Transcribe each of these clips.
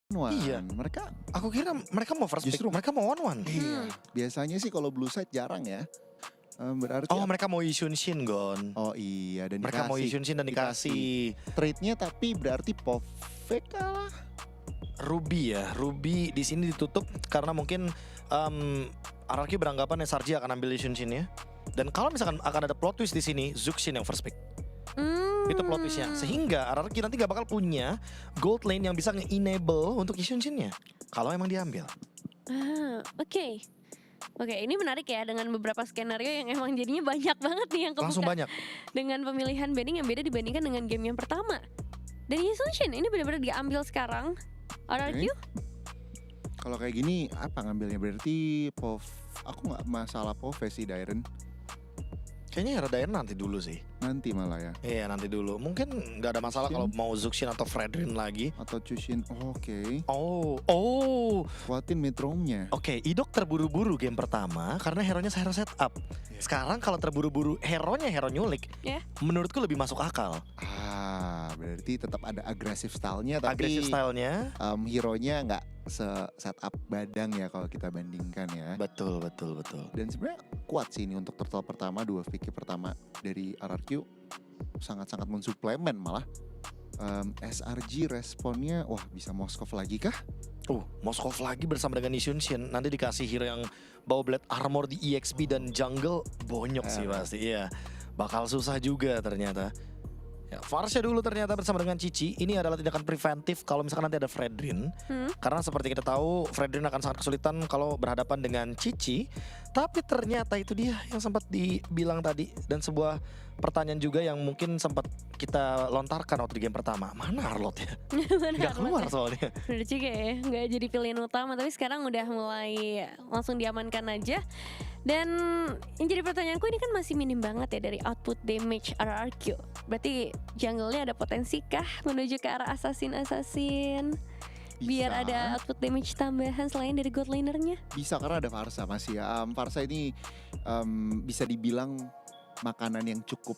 Iya, Mereka aku kira mereka mau first pick, Justru- mereka mau one. iya, biasanya sih kalau blue side jarang ya. Berarti Oh, mereka mau Yishun Shin, Gon. oh iya, dan Mereka mau Yishun Shin dan dikasih trade-nya, tapi berarti Povek kalah. Ruby ya. Ruby di sini ditutup karena mungkin Araki beranggapan SRG akan ambil Yishun Shin ya. Dan kalau misalkan akan ada plot twist di sini, Zuxin yang first pick. Itu plot twistnya. Sehingga Araki nanti gak bakal punya gold lane yang bisa nge-enable untuk Yishun Shin-nya. Kalau emang diambil. Oke. Oke, ini menarik ya dengan beberapa skenario yang emang jadinya banyak banget nih yang kebuka. Langsung banyak. Dengan pemilihan banding yang beda dibandingkan dengan game yang pertama. Dan Yishun ini benar-benar diambil sekarang. RRQ? Kalau kayak gini apa ngambilnya, berarti aku nggak masalah Pove sih, Dairen Kayaknya Hera Dayan nanti dulu sih. nanti malah ya, Iya nanti dulu. Mungkin nggak ada masalah kalau mau Zuxin atau Fredrin lagi. atau Chushin. Oke. Oh. Kuatin mid roam-nya. Oke, Idok terburu-buru game pertama karena hero-nya hero setup. Sekarang kalau terburu-buru hero-nya hero nyulik, menurutku lebih masuk akal. Berarti tetap ada agresif style-nya, tapi Agresif style-nya. hero-nya nggak setup badang ya kalau kita bandingkan ya. Betul. Dan sebenarnya kuat sih ini untuk turtle pertama, 2 pick pertama dari RRQ. Sangat-sangat mensuplemen malah. SRG responnya, wah bisa Moskov lagi kah? Moskov lagi bersama dengan Yishun Shin. Nanti dikasih hero yang bawa blade armor di EXP dan jungle, bonyok sih pasti. Iya, bakal susah juga ternyata. Ya, Farsha dulu ternyata bersama dengan Cici. Ini adalah tindakan preventif kalau misalkan nanti ada Fredrin. Karena seperti kita tahu Fredrin akan sangat kesulitan kalau berhadapan dengan Cici. Tapi ternyata itu dia yang sempat dibilang tadi. Dan sebuah pertanyaan juga yang mungkin sempat kita lontarkan waktu di game pertama. Mana Arlot ya? Gak keluar soalnya. Udah juga ya, nggak jadi pilihan utama. Tapi sekarang udah mulai langsung diamankan aja. Dan yang jadi pertanyaanku, ini kan masih minim banget ya dari output damage RRQ. Berarti jungle-nya ada potensi kah menuju ke arah assassin? Biar Bisa. ada output damage tambahan selain dari god laner-nya. Bisa, karena ada Farsa masih ya. Farsa ini bisa dibilang makanan yang cukup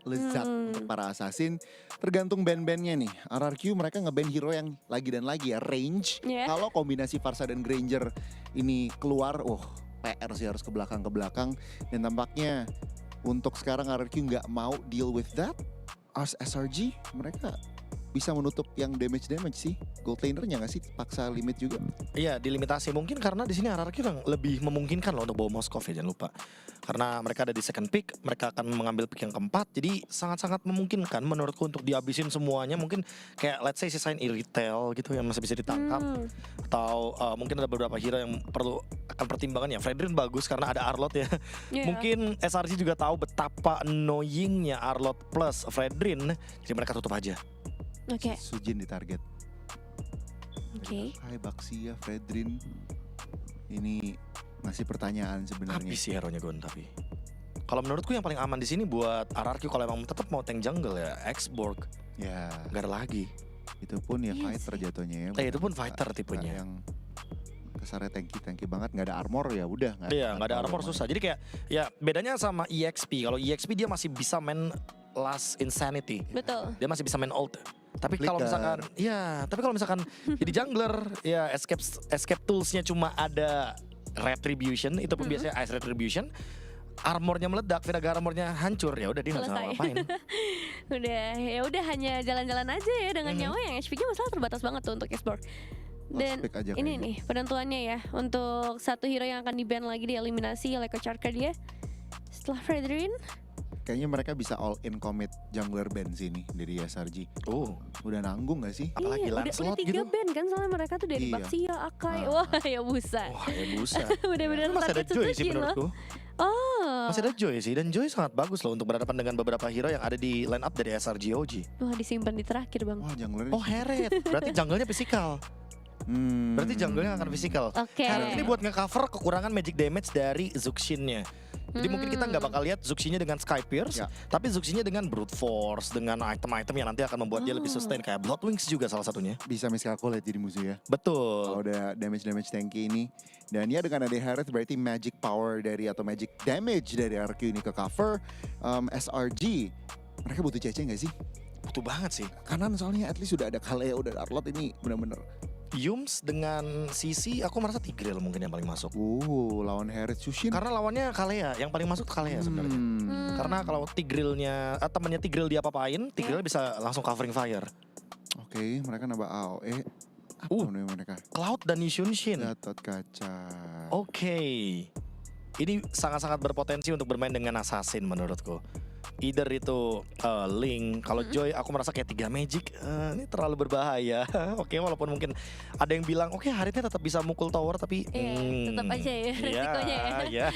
lezat untuk para assassin. Tergantung band-bandnya nih. RRQ mereka ngeband hero yang lagi dan lagi ya range. Kalau kombinasi Farsa dan Granger ini keluar, PR sih, harus ke belakang. Dan tampaknya untuk sekarang RRQ nggak mau deal with that. As SRG mereka bisa menutup yang damage sih. Gold lanernya nggak sih paksa limit juga? Iya, dilimitasi mungkin karena di sini RRQ yang lebih memungkinkan loh untuk bawa Moskov ya, jangan lupa. Karena mereka ada di second pick, mereka akan mengambil pick yang keempat, jadi sangat-sangat memungkinkan menurutku untuk dihabisin semuanya. Mungkin kayak let's say sisain Irithel gitu yang masih bisa ditangkap. Atau mungkin ada beberapa hero yang perlu akan pertimbangan ya. Fredrin bagus karena ada Arlot ya. Mungkin SRG juga tahu betapa annoyingnya Arlot plus Fredrin, jadi mereka tutup aja. Oke. Sujin di target. Hai Baxia, Fredrin. Ini masih pertanyaan sebenarnya. Habis sih hero-nya Gon tapi. Kalau menurutku yang paling aman di sini buat RRQ kalau emang tetap mau tank jungle ya X-Borg. Ya. Gak ada lagi. Itu pun ya fighter jatuhnya ya. Itu pun fighter tipenya. Yang kesannya tanky banget, nggak ada armor ya udah. Iya, nggak ada armor susah. Jadi kayak ya bedanya sama EXP. Kalau EXP dia masih bisa main Last Insanity. Betul. Dia masih bisa main ult. Tapi kalau misalkan jadi jungler ya escape toolsnya cuma ada Retribution, itu pun biasanya Ice Retribution. Armornya meledak, Vinaga armornya hancur, ya udah dia nggak bisa ngapain. udah hanya jalan-jalan aja ya dengan nyawa yang HP-nya masalah terbatas banget tuh untuk X-Borg. Dan ini nih penentuannya ya untuk satu hero yang akan di-ban lagi dieliminasi oleh Coach Arca dia setelah Fredrin. Kayaknya mereka bisa all in commit jungler ban sini dari SRG. Udah nanggung gak sih? Apalagi udah 3 ban kan soalnya mereka tuh dari Baxia, Akai. Wah ya busa. Bener-bener masih ada target Joy sih Tsukushi loh. menurutku. Masih ada Joy sih, dan Joy sangat bagus loh untuk berhadapan dengan beberapa hero yang ada di line up dari SRG OG. Wah disimpan di terakhir bang. Wah junglernya. Heret, berarti jungle-nya fisikal. Berarti jungle-nya akan fisikal. Heret ini buat nge-cover kekurangan magic damage dari Zuxin-nya. Jadi mungkin kita nggak bakal lihat Zuxi-nya dengan Sky Pierce, tapi Zuxi-nya dengan Brute Force, dengan item-item yang nanti akan membuat dia lebih sustain, kayak Blood Wings juga salah satunya. Bisa miscalculate jadi musuh ya. Betul. Kalau udah damage tanky ini. Dan ya dengan ada Harith berarti magic power dari atau magic damage dari RQ ini ke cover. SRG, mereka butuh CC nggak sih? Butuh banget sih. Kanan soalnya at least sudah ada Kaleo dan Arlot, ini benar-benar Yums dengan Sisi, aku merasa Tigreal mungkin yang paling masuk. Lawan Harris Sushin. Karena lawannya Kalea, yang paling masuk Kalea sebenarnya. Karena kalau Tigrealnya, temannya Tigreal dia apa-apain, Tigreal bisa langsung covering fire. Oke, mereka nambah AOE. Apa namanya mereka? Cloud dan Yunshin. Gatot Kaca. Oke. Ini sangat-sangat berpotensi untuk bermain dengan Assassin menurutku. Either itu Link, kalau Joy aku merasa kayak 3 Magic, ini terlalu berbahaya. Oke, walaupun mungkin ada yang bilang oke, Harithnya tetap bisa mukul tower tapi tetap aja ya resikonya ya. Iya.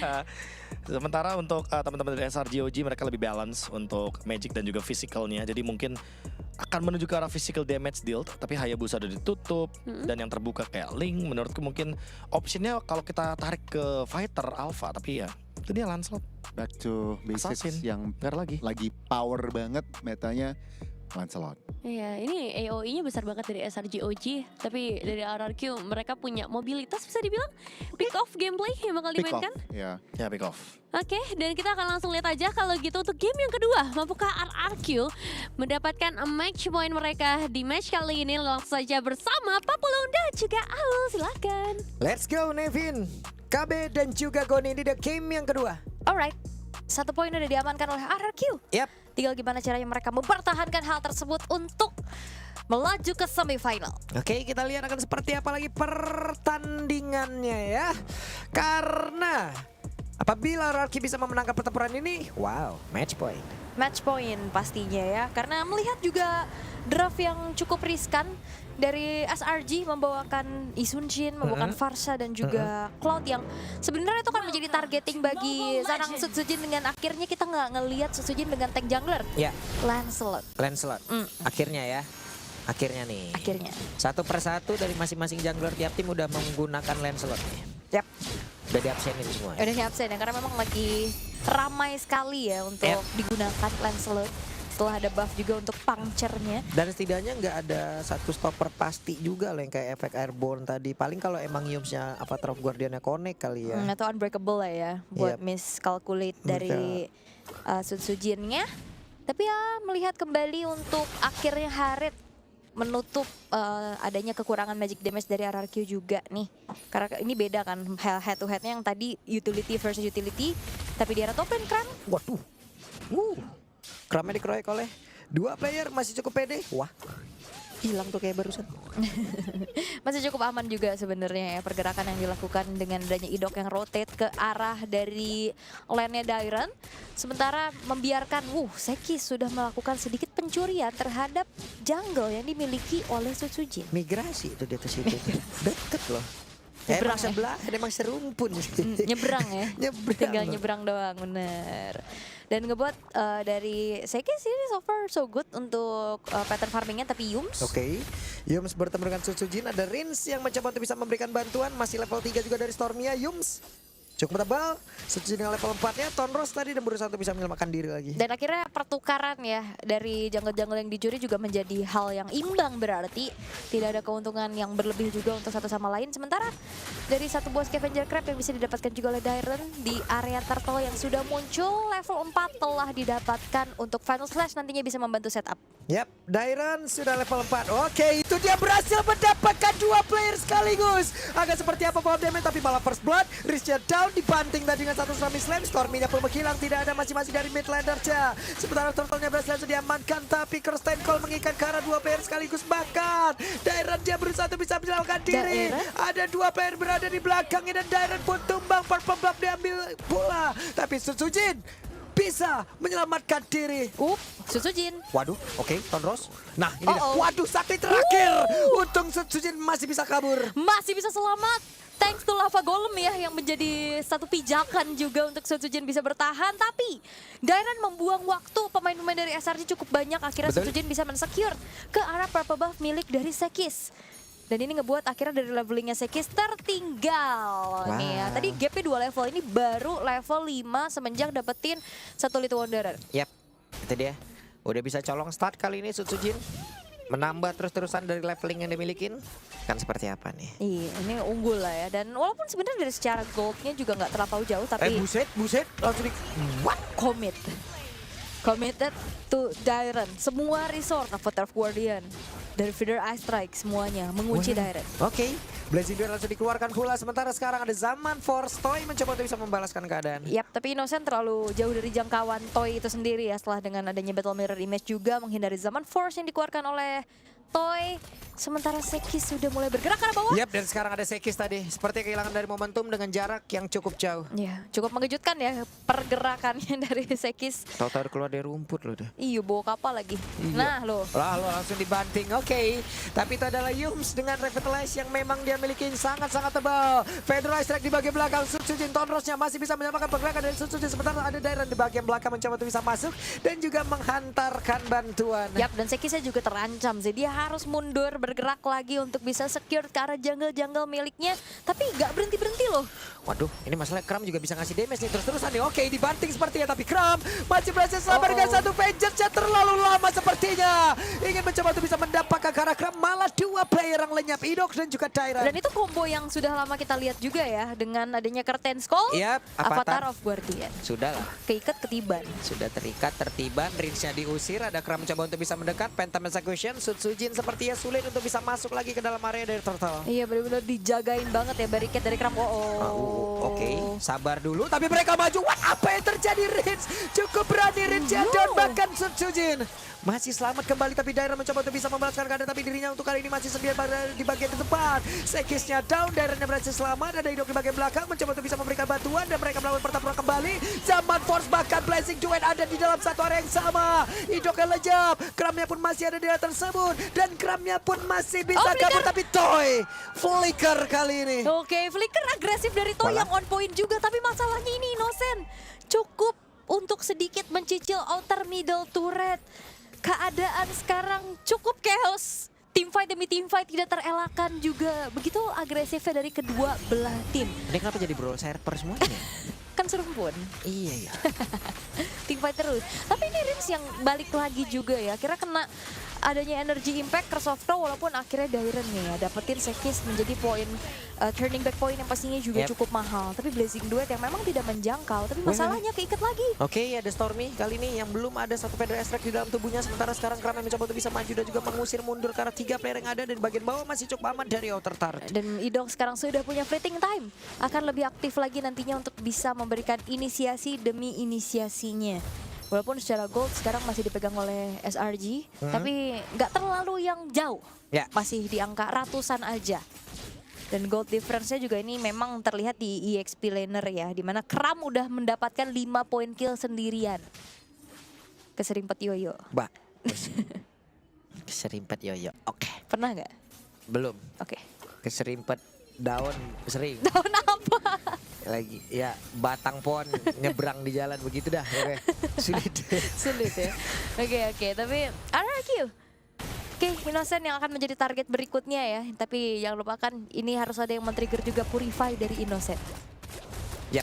Sementara untuk teman-teman dari SRGOG mereka lebih balance untuk Magic dan juga physicalnya. Jadi mungkin akan menuju ke arah physical damage deal, tapi Hayabusa udah ditutup dan yang terbuka kayak Link menurutku mungkin optionnya kalau kita tarik ke fighter alpha, tapi ya itu dia Lancelot. Back to basics Assassin. yang Nggak ada lagi. power banget metanya Lancelot. Iya, ini AOE-nya besar banget dari SRGOG, tapi dari RRQ mereka punya mobilitas bisa dibilang pick off gameplay yang bakal Pick off. dimainkan. Ya. Ya pick off. Oke, dan kita akan langsung lihat aja kalau gitu untuk game yang kedua, mampukah RRQ mendapatkan match point mereka di match kali ini? Langsung saja bersama Papulung dan juga Aul, silakan. Let's go Nevin. KB dan juga Goni ini the game yang kedua. Alright, 1 poin udah diamankan oleh RRQ. Yap. Tinggal gimana caranya mereka mempertahankan hal tersebut untuk melaju ke semifinal. Oke, kita lihat akan seperti apa lagi pertandingannya ya. Karena apabila RRQ bisa memenangkan pertempuran ini, wow, match point. Match point pastinya ya, karena melihat juga draft yang cukup riskan dari SRG membawakan Isunshin, membawakan Farsha dan juga Cloud yang sebenarnya itu kan menjadi targeting bagi Sanang Sutsujin dengan akhirnya kita nggak ngelihat Sutsujin dengan tank jungler. Ya, Lancelot. Lancelot. Akhirnya ya. Akhirnya nih. Akhirnya. Satu persatu dari masing-masing jungler tiap tim udah menggunakan Lancelot nih. Yap. Udah diabsenin semua. Udah absen ya, karena memang lagi ramai sekali ya untuk digunakan Lancelot. Setelah ada buff juga untuk puncture-nya. Dan setidaknya nggak ada satu stopper pasti juga loh yang kayak efek airborne tadi. Paling kalau emang Yumsnya Avatar of Guardian-nya connect kali ya. Atau unbreakable lah ya buat miscalculate dari Sutsujin-nya. Tapi ya melihat kembali untuk akhirnya Harith menutup adanya kekurangan magic damage dari RRQ juga nih. Karena ini beda kan head to headnya yang tadi utility versus utility. Tapi di arah top lane Kram. Waduh. Kramnya dikeroyok oleh 2 player, masih cukup pede. Wah, hilang tuh kayak barusan. Masih cukup aman juga sebenarnya ya pergerakan yang dilakukan dengan adanya Idok yang rotate ke arah dari lane-nya Dairon. Sementara membiarkan Sekis sudah melakukan sedikit pencurian terhadap jungle yang dimiliki oleh Sutsujin. Migrasi itu dia ke situ. Deket loh. Nyebrang Emang ya? sebelah, emang serumpun. Nyebrang ya. Nyebrang Tinggal loh. nyebrang doang, bener. Dan ngebuat dari Sekis ini so far so good untuk pattern farmingnya, tapi Yums. Oke, Yums bertemu dengan Sutsujin. Ada Rins yang mencoba untuk bisa memberikan bantuan. Masih level 3 juga dari Stormia. Yums cukup tebal. Sutsujin dengan level 4-nya. Tonros tadi dan berusaha untuk bisa menyelamatkan diri lagi. Dan akhirnya pertukaran ya dari jungle-jungle yang dicuri juga menjadi hal yang imbang, berarti tidak ada keuntungan yang berlebih juga untuk satu sama lain. Sementara dari satu buah scavenger crab yang bisa didapatkan juga oleh Dairon di area turtle yang sudah muncul level 4 telah didapatkan untuk Final Slash nantinya bisa membantu setup. Yap, Dairon sudah level 4. Oke, itu dia berhasil mendapatkan 2 player sekaligus. Agak seperti apa power damage tapi malah first blood. Risknya down, dibanting tadi dengan satu tsunami slam. Stormy-nya pun menghilang, tidak ada masing-masing dari mid laner-nya. Sementara turtle-nya berhasil diamankan, tapi Kirsten Cole mengikat ke arah 2 player sekaligus. Bahkan Dairon dia berusaha untuk bisa menyelamatkan diri. Ada 2 player berada di belakangnya dan Dairon pun tumbang. Purple buff diambil pula. Tapi Sutsujin bisa menyelamatkan diri. Sutsujin. Waduh, oke, Tonros. Nah, ini dia. Uh-oh. Waduh, sakit terakhir. Untung Sutsujin masih bisa kabur. Masih bisa selamat. Thanks to Lava Golem ya yang menjadi satu pijakan juga untuk Sutsujin bisa bertahan. Tapi Dairon membuang waktu, pemain-pemain dari SRG cukup banyak. Akhirnya Betul. Sutsujin bisa men-secure ke arah purple buff milik dari Sekis. Dan ini ngebuat akhirnya dari levelingnya Sekis tertinggal. Wow. Nih ya, tadi gapnya 2 level, ini baru level 5 semenjak dapetin satu Little Wanderer. Yap, itu dia. Udah bisa colong start kali ini Sutsujin. Menambah terus-terusan dari leveling yang dimiliki. Kan seperti apa nih? Iya, ini unggul lah ya. Dan walaupun sebenarnya dari secara goldnya juga nggak terlampau jauh, tapi buset, langsung di... What? committed to Dairon. Semua resort Avatar of Guardian. dari Feeder Eye Strike semuanya mengunci Dairen. Oke, Blazing Duel langsung dikeluarkan pula. Sementara sekarang ada Zaman Force. Toy mencoba untuk bisa membalaskan keadaan. Yap, tapi Innocent terlalu jauh dari jangkauan Toy itu sendiri ya, setelah dengan adanya Battle Mirror Image juga menghindari Zaman Force yang dikeluarkan oleh Toy. Sementara Sekis sudah mulai bergerak ke arah bawah. Yap, dan sekarang ada Sekis tadi. Seperti kehilangan dari momentum dengan jarak yang cukup jauh. Ya, cukup mengejutkan ya pergerakannya dari Sekis. Tahu-tahu keluar dari rumput loh deh. Iya, bawa kapal lagi. Iya. Nah, loh. Lalu langsung dibanting, oke. Tapi itu adalah Yums dengan Revitalize yang memang dia miliki sangat-sangat tebal. Federal Strike di bagian belakang, Sutsujin Tonrosnya masih bisa menyamakan pergerakan dari Sutsujin. Sementara ada Dairen di bagian belakang mencoba untuk bisa masuk dan juga menghantarkan bantuan. Yap, dan Sekisnya juga terancam sih. Dia harus mundur bergerak lagi untuk bisa secure ke arah jungle-jungle miliknya. Tapi nggak berhenti-berhenti loh. Waduh, ini masalah Kram juga bisa ngasih damage nih terus-terusan nih. Oke, dibanting sepertinya, tapi Kram masih berhasil selamat dengan satu vengeance-nya terlalu lama sepertinya. Ingin mencoba untuk bisa mendapatkan ke arah Kram, malah dua player yang lenyap, Idok dan juga Tyran. Dan itu combo yang sudah lama kita lihat juga ya, dengan adanya Curtain Skull, Yap, Avatar of Guardian. Sudah lah. Keikat ketiban. Sudah terikat, tertiban, Rinsnya diusir, ada Kram mencoba untuk bisa mendekat, Phantom Execution, Sutsujin sepertinya sulit untuk bisa masuk lagi ke dalam area dari Turtle. Iya, benar-benar dijagain banget ya barricade dari Kram. Oke, sabar dulu, tapi mereka maju. What? Apa yang terjadi, Rins? Cukup berani Rins ya, dan bahkan Sutsujin masih selamat kembali, tapi Dairen mencoba untuk bisa membalaskan keadaan, tapi dirinya untuk kali ini masih sendirian berada di bagian depan. Sekisnya down, Dairennya berhasil selamat, ada Idok di bagian belakang mencoba untuk bisa memberikan bantuan dan mereka melakukan pertempuran kembali. Zaman Force bahkan Blazing Duel ada di dalam satu area yang sama. Idok yang lejap, Kramnya pun masih ada di area tersebut dan Kramnya pun masih bisa kabur, tapi Toy flicker kali ini. Oke, flicker agresif dari Toy yang on point juga, tapi masalahnya ini Innocent cukup untuk sedikit mencicil outer middle turret. Keadaan sekarang cukup chaos. Team fight demi team fight tidak terelakkan juga. Begitu agresifnya dari kedua belah tim. Ini kenapa jadi bro server semuanya? Kan serumpun. Iya ya. Team fight terus. Tapi ini Rins yang balik lagi juga ya. Kira kena adanya energy impact Curse of Crow, walaupun akhirnya Dairen nih ya dapetin Sekis menjadi poin turning back point yang pastinya juga cukup mahal. Tapi Blazing Duet yang memang tidak menjangkau, tapi masalahnya keikat lagi. Oke, ada Stormy kali ini yang belum ada satu Federal Strike di dalam tubuhnya. Sementara sekarang Kram yang mencoba untuk bisa maju dan juga mengusir mundur karena 3 player yang ada, dan di bagian bawah masih cukup aman dari outer turret. Dan Idok sekarang sudah punya fleeting time, akan lebih aktif lagi nantinya untuk bisa memberikan inisiasi demi inisiasinya. Walaupun secara gold sekarang masih dipegang oleh SRG, tapi nggak terlalu yang jauh, masih di angka ratusan aja. Dan gold difference-nya juga ini memang terlihat di EXP laner ya, dimana Kram udah mendapatkan 5 poin kill sendirian. Keserimpet yoyo. Mbak, keserimpet yoyo. Oke. Pernah nggak? Belum. Oke. Keserimpet daun sering. Daun apa? Lagi ya batang pohon nyebrang di jalan begitu dah. Oke. Sulit. Sulit ya. Oke, tapi RRQ. Oke, Innocent yang akan menjadi target berikutnya ya. Tapi jangan lupakan ini harus ada yang men-trigger juga Purify dari Innocent. Ya.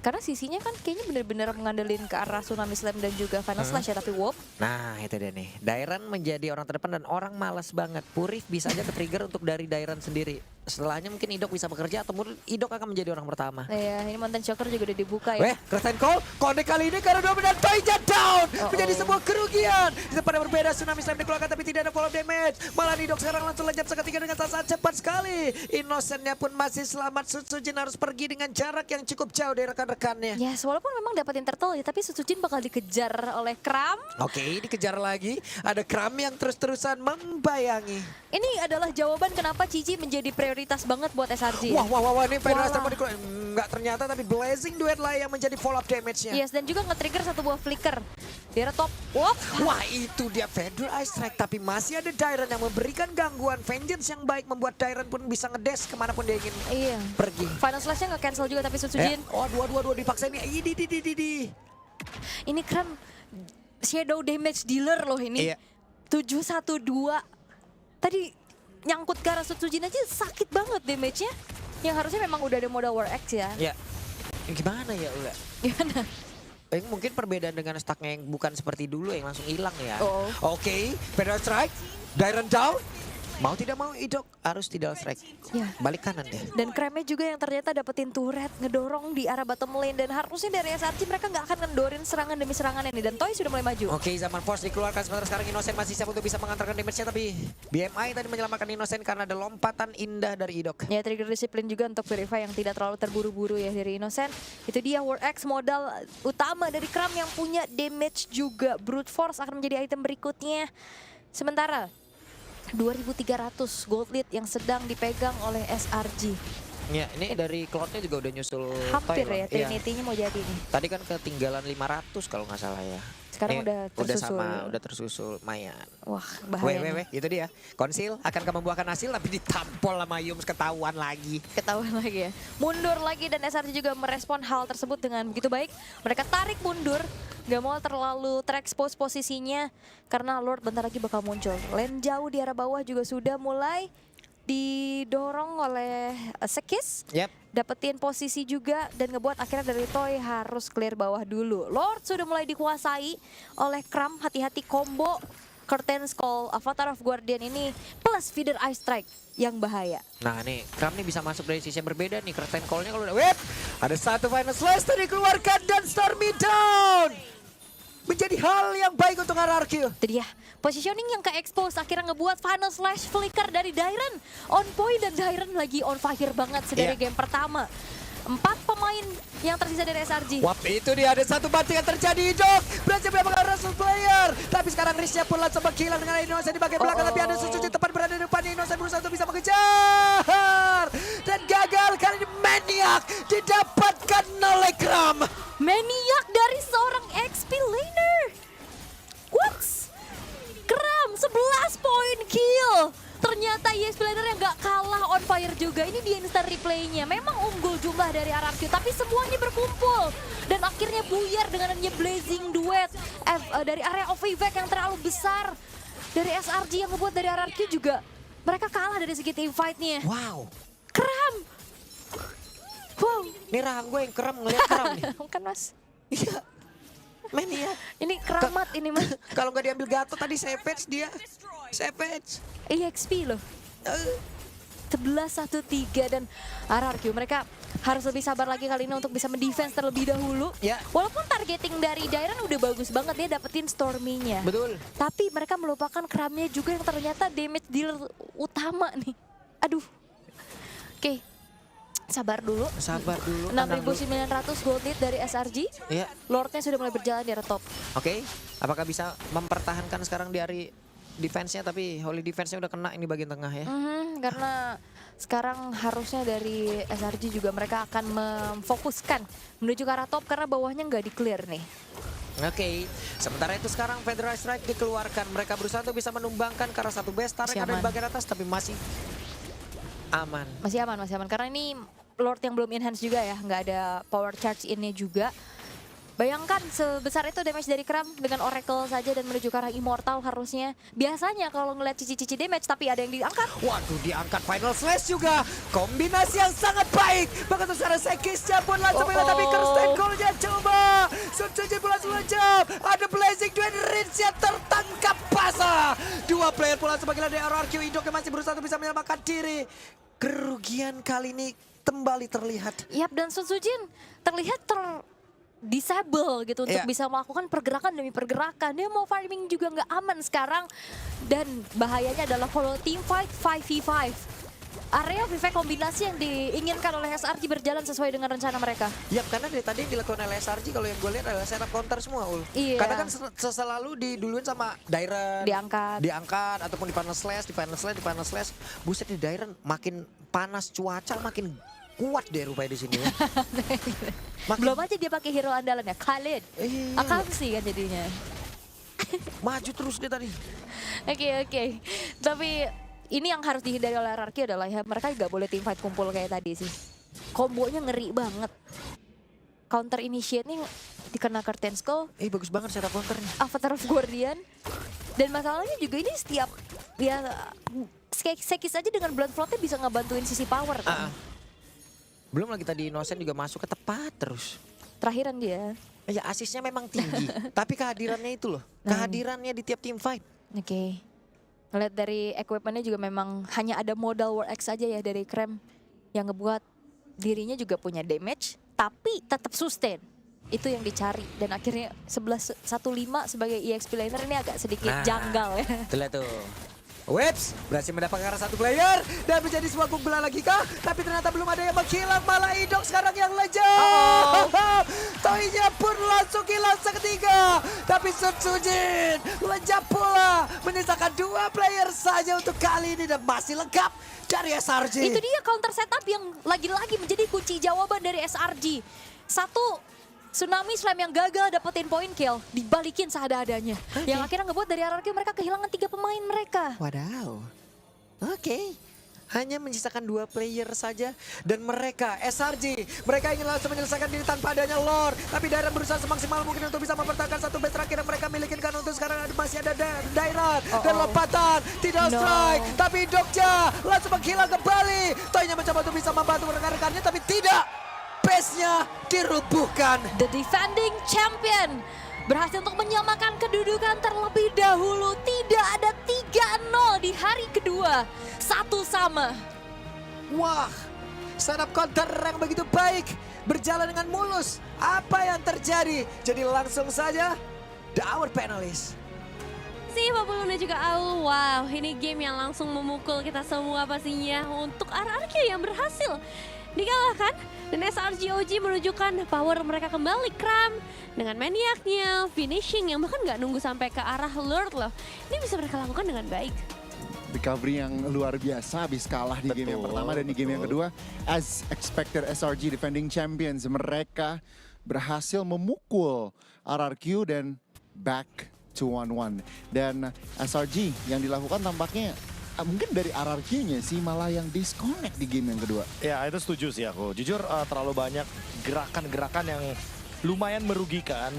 Karena sisinya kan kayaknya benar-benar mengandelin ke arah Tsunami Slam dan juga Final Slash ya, tapi Warp. Nah itu dia nih, Dairen menjadi orang terdepan dan orang malas banget. Purif bisa aja ke-trigger untuk dari Dairen sendiri. Setelahnya mungkin Idok bisa bekerja atau mungkin Idok akan menjadi orang pertama. Iya, ini Mountain Choker juga udah dibuka ya. Curtain Call, connect kali ini karena dominan Toynya down. Menjadi sebuah kerugian. Pada berbeda, Tsunami Slam dikeluarkan tapi tidak ada follow damage. Malah Idok sekarang langsung lenyap seketika dengan sangat cepat sekali. Innocentnya pun masih selamat. Sutsujin harus pergi dengan jarak yang cukup jauh dari rekan-rekannya. Yes, walaupun memang dapatin turtle ya, tapi Sutsujin bakal dikejar oleh Kram. Oke, dikejar lagi. Ada Kram yang terus-terusan membayangi. Ini adalah jawaban kenapa Cici menjadi prioritas banget buat SRG. Wah, ini Federal Strike mau dikeluarin. Enggak, ternyata tapi Blazing Duet lah yang menjadi follow up damage-nya. Yes, dan juga nge-trigger satu buah flicker. Dia top. Wah, itu dia Federal Strike, tapi masih ada Dairen yang memberikan gangguan vengeance yang baik, membuat Dairen pun bisa ngedash kemanapun dia ingin pergi. Final Slash-nya nge-cancel juga tapi Sutsujin. Oh, dua dipaksa ini. Ini Kram shadow damage dealer loh ini. 712. Tadi nyangkut ke arah Sutsujin aja sakit banget damage-nya. Yang harusnya memang udah ada modal War X ya. Ya, gimana ya Ula? Gimana? Mungkin perbedaan dengan stacknya yang bukan seperti dulu yang langsung hilang ya. Oh. Oke, Federal Strike, Dairen down. Mau tidak mau Idok harus tidak strike. Ya. Balik kanan deh. Dan Kremnya juga yang ternyata dapetin turret, ngedorong di arah bottom lane. Dan harusnya dari SRG mereka nggak akan ngendorin serangan demi serangan ini. Dan Toy sudah mulai maju. Oke, Zaman Force dikeluarkan sementara sekarang Innocent masih siap untuk bisa mengantarkan damage-nya. Tapi BMI tadi menyelamatkan Innocent karena ada lompatan indah dari Idok. Ya, trigger disiplin juga untuk Verify yang tidak terlalu terburu-buru ya dari Innocent. Itu dia War X, modal utama dari Kram yang punya damage juga. Brute Force akan menjadi item berikutnya. Sementara 2.300 gold lead yang sedang dipegang oleh SRG. Ya, ini dari Cloud-nya juga udah nyusul Hampir Toy loh. ya, Iya. Trinity-nya mau jadi nih. Tadi kan ketinggalan 500 kalau nggak salah ya. Sekarang Ini udah tersusul. udah tersusul Mayan. Wah, bahaya nih. Itu dia. Konsil akankah membuahkan hasil tapi ditampol sama Yums, ketahuan lagi. Ketahuan lagi ya. Mundur lagi dan SRG juga merespon hal tersebut dengan begitu baik. Mereka tarik mundur. Gak mau terlalu terekspos posisinya. Karena Lord bentar lagi bakal muncul. Lane jauh di arah bawah juga sudah mulai didorong oleh Sekis. Yap. Dapetin posisi juga dan ngebuat akhirnya dari Toy harus clear bawah dulu. Lord sudah mulai dikuasai oleh Kram. Hati-hati combo Curtain's Call, Avatar of Guardian ini plus Feeder Ice Strike yang bahaya. Nah nih, Kram nih bisa masuk dari sisi yang berbeda nih. Curtain Call-nya kalau udah wait, ada satu Final Slash tadi dikeluarkan dan Stormy down. Menjadi hal yang baik untuk RRQ. Itu dia, positioning yang ke-expose akhirnya ngebuat Final Slash flicker dari Dairen. On point dan Dairen lagi on fire banget sedari Yeah. game pertama. 4 pemain yang tersisa dari SRG. Wap, itu dia ada satu banting yang terjadi, Dok. Berhasil mendapatkan Russell player. Tapi sekarang Riznya pun langsung menghilang dengan Innocent di bagian belakang. Tapi ada Suzuki tepat berada di depan Innocent berusaha untuk bisa mengejar. Dan gagal kali ini Maniac didapatkan oleh Kram. Maniac dari seorang XP laner. What? Kram 11 point kill. Ternyata ESP laner yang gak kalah on fire juga. Ini di instant replaynya. Memang unggul jumlah dari RRQ, tapi semuanya berkumpul. Dan akhirnya buyar dengan adanya blazing duet dari area of evac yang terlalu besar. Dari SRG yang ngebuat dari RRQ juga. Mereka kalah dari segi team fight-nya. Wow. Kram. Wow. Ini rahang gue yang kram ngeliat Kram nih. Kan mas. Iya. Maniac. Ini keramat ini mas. Kalau nggak diambil Gatot tadi Savage dia. Savage. EXP loh. 11-1-3 dan RRQ mereka harus lebih sabar lagi kali ini untuk bisa mendefense terlebih dahulu. Ya. Walaupun targeting dari Dairen udah bagus banget, dia dapetin Stormy-nya. Betul. Tapi mereka melupakan Kramnya juga yang ternyata damage dealer utama nih. Aduh. Oke. Sabar dulu. Sabar dulu. tenang dulu. 6.900 gold lead dari SRG. Iya. Lordnya sudah mulai berjalan di arah top. Oke. Apakah bisa mempertahankan sekarang di hari defense-nya, tapi Holy defense-nya udah kena ini bagian tengah ya. Karena sekarang harusnya dari SRG juga mereka akan memfokuskan menuju ke arah top karena bawahnya nggak di-clear nih. Oke, sementara itu sekarang Federal Strike dikeluarkan. Mereka berusaha untuk bisa menumbangkan ke arah satu base turret Masih yang ada di aman. bagian atas, tapi masih aman. Masih aman karena ini Lord yang belum enhance juga ya, nggak ada power charge in-nya juga. Bayangkan sebesar itu damage dari Kram dengan Oracle saja dan menuju ke arah Immortal harusnya. Biasanya kalau ngeliat cici-cici damage tapi ada yang diangkat. Waduh, diangkat Final Slash juga. Kombinasi yang sangat baik. Bahkan tuh secara Sekisnya pun langsung mengilang, tapi Kirsten Cole-nya coba. Substitusi pula langsung jump. Ada Blazing Duet, Rinsia tertangkap basah. Dua player pula sebagai dari RRQ. Idok yang masih berusaha untuk bisa menyelamatkan diri. Kerugian kali ini kembali terlihat. Yap, dan Sun Sujin terlihat disable gitu untuk Iya. bisa melakukan pergerakan demi pergerakan. Dia mau farming juga nggak aman sekarang. Dan bahayanya adalah kalau team fight 5v5. Area VV kombinasi yang diinginkan oleh SRG berjalan sesuai dengan rencana mereka. Ya, karena dari tadi yang dilakukan oleh SRG kalau yang gue lihat adalah setup counter semua, Ul. Iya. Karena kan selalu diduluin sama Dairen. Diangkat ataupun di Final Slash, di Final Slash. Buset di Dairen makin panas cuaca makin kuat deh rupanya di sini ya. Belum aja dia pakai hero andalannya, Khalid. Iya. Akamsi kan jadinya. Maju terus dia tadi. Oke. Tapi ini yang harus dihindari oleh RRQ adalah ya mereka nggak boleh team fight kumpul kayak tadi sih. Kombonya ngeri banget. Counter initiate-nya dikena Curtain's Call, Bagus banget setup counternya. Avatar of Guardian. Dan masalahnya juga ini setiap ya Sekis aja dengan Blood Float-nya bisa ngebantuin sisi power kan. Belum lagi tadi Innocent juga masuk ke tepat terus. Terakhiran dia. Ya asisnya memang tinggi, tapi kehadirannya itu loh. Kehadirannya di tiap team fight. Oke. Ngeliat dari equipmentnya juga memang hanya ada modal War X aja ya dari Krem yang ngebuat dirinya juga punya damage tapi tetap sustain. Itu yang dicari dan akhirnya 11-1-5 sebagai EXP laner ini agak sedikit Nah. janggal ya. Tuh lihat tuh. Webs berhasil mendapatkan satu player dan menjadi sebuah kumpulan lagi kah? Tapi ternyata belum ada yang menghilang, malah Idok sekarang yang lejat. Toinya pun langsung hilang seketika. Tapi Sutsujin lejat pula, menyisakan 2 player saja untuk kali ini dan masih lengkap dari SRG. Itu dia counter setup yang lagi-lagi menjadi kunci jawaban dari SRG. Satu, Tsunami Slam yang gagal dapetin point kill, dibalikin seadanya. Yang akhirnya ngebuat dari RRQ mereka kehilangan 3 pemain mereka. Wadaw. Oke. Hanya menyisakan 2 player saja. Dan mereka, SRG, mereka ingin langsung menyelesaikan diri tanpa adanya Lord. Tapi Dairat berusaha semaksimal mungkin untuk bisa mempertahankan satu base terakhir yang mereka milikin kan untuk sekarang masih ada Dairat. Dan lompatan, tidak strike. Tapi Dokja langsung menghilang kembali. Toynya mencoba untuk bisa membantu rekan-rekannya tapi tidak. Base-nya dirubuhkan. The defending champion berhasil untuk menyamakan kedudukan terlebih dahulu. Tidak ada 3-0 di hari kedua. 1-1. Wah, setup counter yang begitu baik. Berjalan dengan mulus. Apa yang terjadi? Jadi langsung saja, the our panelist. Si Papulun dan juga Aul, wow ini game yang langsung memukul kita semua pastinya untuk RRQ yang berhasil dikalahkan. Dan SRG OG menunjukkan power mereka kembali. Kram dengan maniaknya, finishing yang bahkan nggak nunggu sampai ke arah Lord loh. Ini bisa mereka lakukan dengan baik. Recovery yang luar biasa habis kalah di game yang Betul, pertama dan di game yang kedua. As expected SRG defending champions, mereka berhasil memukul RRQ dan back to 1-1. Dan SRG yang dilakukan tampaknya mungkin dari RRQ-nya sih malah yang disconnect di game yang kedua. Ya itu setuju sih aku. Jujur terlalu banyak gerakan-gerakan yang lumayan merugikan.